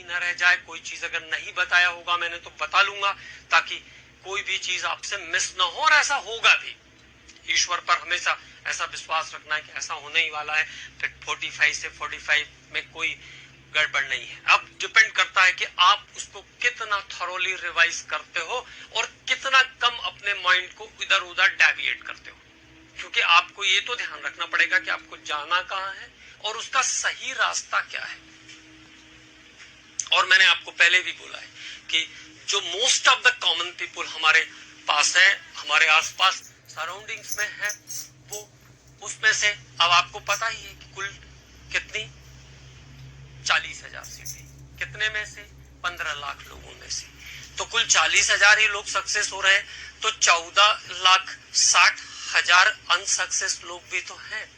न रह जाए, कोई चीज अगर नहीं बताया होगा मैंने तो बता लूंगा, ताकि कोई भी चीज आपसे मिस न हो, और ऐसा होगा भी। ईश्वर पर हमेशा ऐसा विश्वास रखना है कि ऐसा होने ही वाला है। फिर 45 से 45 में कोई गड़बड़ नहीं है। अब डिपेंड करता है कि आप उसको कितना थॉरोली रिवाइज करते हो और कितना कम अपने माइंड को इधर उधर डेविएट करते हो, क्योंकि आपको ये तो ध्यान रखना पड़ेगा कि आपको जाना कहाँ है और उसका सही रास्ता क्या है। और मैंने आपको पहले भी बोला है कि जो most of the common people हमारे पास है, हमारे आसपास सराउंडिंग्स में है, वो उसमें से अब आपको पता ही है कि कुल कितनी 40,000 सीटें, कितने में से 15 लाख लोगों में से, तो कुल 40,000 ही लोग सक्सेस हो रहे हैं, तो 14,60,000 अनसक्सेस लोग भी तो हैं।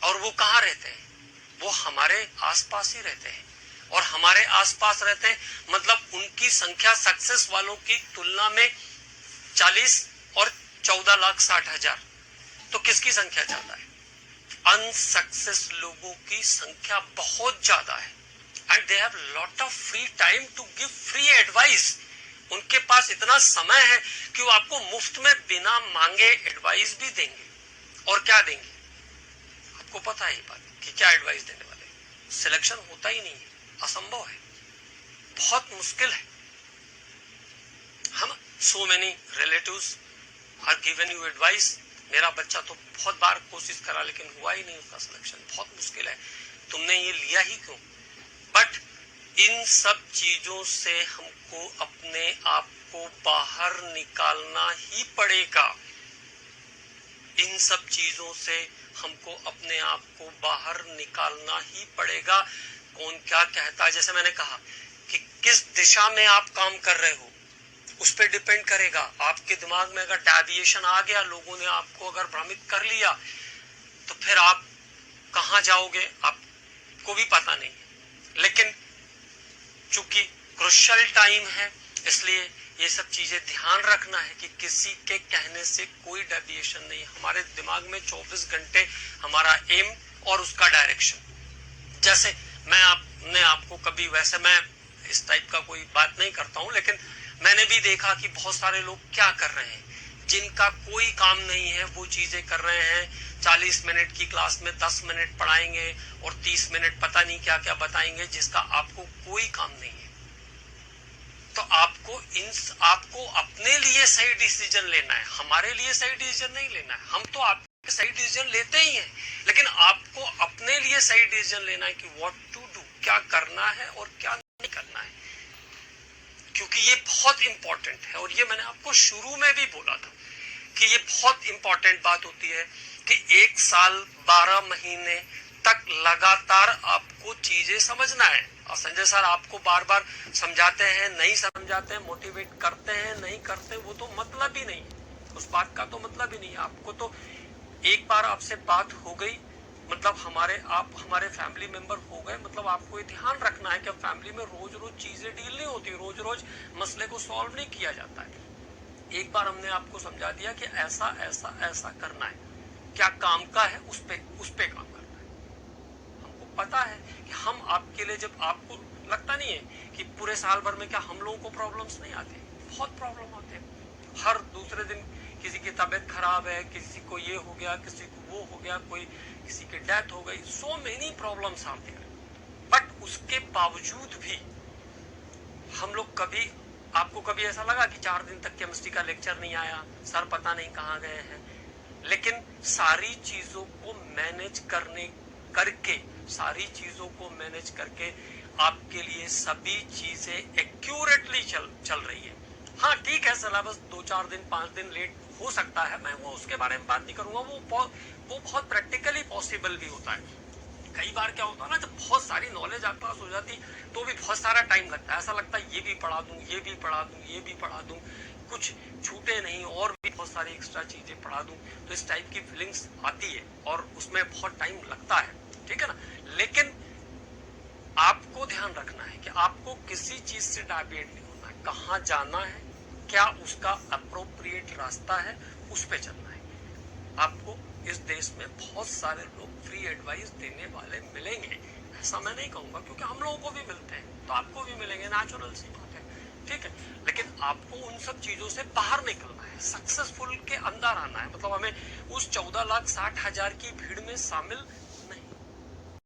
और वो कहाँ रहते हैं? वो हमारे आसपास ही रहते हैं, और हमारे आसपास रहते हैं मतलब उनकी संख्या सक्सेस वालों की तुलना में 40 और 14,60,000, तो किसकी संख्या ज्यादा है? अनसक्सेस लोगों की संख्या बहुत ज्यादा है। And they have lot of free time to give free advice. उनके पास इतना समय है कि वो आपको मुफ्त में बिना मांगे एडवाइस भी देंगे। और क्या देंगे? आपको पता है ये बात कि क्या एडवाइस देने वाले? सिलेक्शन होता ही नहीं है, असंभव है, बहुत मुश्किल है। हम so many relatives are given you advice. मेरा बच्चा तो बहुत बार कोशिश करा लेकिन हुआ ही नहीं उसका सिलेक्शन, बहुत मुश्किल है, तुमने ये लिया ही क्यों? बट इन सब चीजों से हमको अपने आप को बाहर निकालना ही पड़ेगा। इन सब चीजों से हमको अपने आप को बाहर निकालना ही पड़ेगा। कौन क्या कहता है, जैसे मैंने कहा कि किस दिशा में आप काम कर रहे हो उस पर डिपेंड करेगा। आपके दिमाग में अगर डेविएशन आ गया, लोगों ने आपको अगर भ्रमित कर लिया, तो फिर आप कहां जाओगे आपको भी पता नहीं। लेकिन चूंकि क्रुशियल टाइम है, इसलिए ये सब चीजें ध्यान रखना है कि किसी के कहने से कोई डेविएशन नहीं। हमारे दिमाग में 24 घंटे हमारा एम और उसका डायरेक्शन। जैसे मैं आपको कभी, वैसे मैं इस टाइप का कोई बात नहीं करता हूं, लेकिन मैंने भी देखा कि बहुत सारे लोग क्या कर रहे हैं, जिनका कोई काम नहीं है वो चीजें कर रहे हैं। 40 मिनट की क्लास में 10 मिनट पढ़ाएंगे और 30 मिनट पता नहीं क्या क्या बताएंगे, जिसका आपको कोई काम नहीं है। तो आपको अपने लिए सही डिसीजन लेना है, हमारे लिए सही डिसीजन नहीं लेना है। हम तो आपके सही डिसीजन लेते ही हैं, लेकिन आपको अपने लिए सही डिसीजन लेना है कि व्हाट टू डू, क्या करना है और क्या नहीं करना है, क्योंकि ये बहुत इंपॉर्टेंट है। और ये मैंने आपको शुरू में भी बोला था कि ये बहुत इंपॉर्टेंट बात होती है कि 1 साल 12 महीने तक लगातार आपको चीजें समझना है। और संजय सर आपको बार बार समझाते हैं, नहीं समझाते हैं, मोटिवेट करते हैं, नहीं करते, वो तो मतलब ही नहीं, उस बात का तो मतलब ही नहीं। आपको तो एक बार आपसे बात हो गई मतलब आप हमारे फैमिली मेंबर हो गए, मतलब आपको ये ध्यान रखना है कि फैमिली में रोज रोज चीजें डील नहीं होती, रोज रोज मसले को सॉल्व नहीं किया जाता है। एक बार हमने आपको समझा दिया कि ऐसा ऐसा ऐसा करना है, क्या काम का है उस पे काम करना है। हमको पता है कि हम आपके लिए, जब आपको लगता नहीं है कि पूरे साल भर में क्या हम लोगों को प्रॉब्लम्स नहीं आते, बहुत प्रॉब्लम आते हैं। हर दूसरे दिन किसी की तबीयत खराब है, किसी को ये हो गया, किसी को वो हो गया, किसी की डेथ हो गई, सो मेनी प्रॉब्लम्स आते हैं। बट उसके बावजूद भी हम लोग आपको कभी ऐसा लगा कि 4 दिन तक केमिस्ट्री का लेक्चर नहीं आया, सर पता नहीं कहाँ गए हैं? लेकिन सारी चीजों को मैनेज करके आपके लिए सभी चीजें एक्यूरेटली चल रही है। हाँ ठीक है, सिलेबस 2-4 दिन 5 दिन लेट हो सकता है, मैं वो उसके बारे में बात नहीं करूंगा, वो बहुत प्रैक्टिकली पॉसिबल भी होता है। कई बार क्या होता है ना, जब बहुत सारी नॉलेज आपके पास हो जाती तो भी बहुत सारा टाइम लगता है, ऐसा लगता है ये भी पढ़ा दूं, ये भी पढ़ा दूं, ये भी पढ़ा दूं, कुछ छूटे नहीं और भी बहुत सारी एक्स्ट्रा चीजें पढ़ा दूं, तो इस टाइप की फीलिंग्स आती है और उसमें बहुत टाइम लगता है, ठीक है ना। लेकिन आपको ध्यान रखना है कि आपको किसी चीज से डाइवर्ट नहीं होना है, कहाँ जाना है, क्या उसका अप्रोप्रिएट रास्ता है, उस पे चलना है। आपको इस देश में बहुत सारे लोग फ्री एडवाइस देने वाले मिलेंगे, ऐसा मैं नहीं कहूंगा, क्योंकि हम लोगों को भी मिलते हैं तो आपको भी मिलेंगे, नेचुरल सी बात है, ठीक है। लेकिन आपको उन सब चीजों से बाहर निकलना है, सक्सेसफुल के अंदर आना है, मतलब हमें उस 14,60,000 की भीड़ में शामिल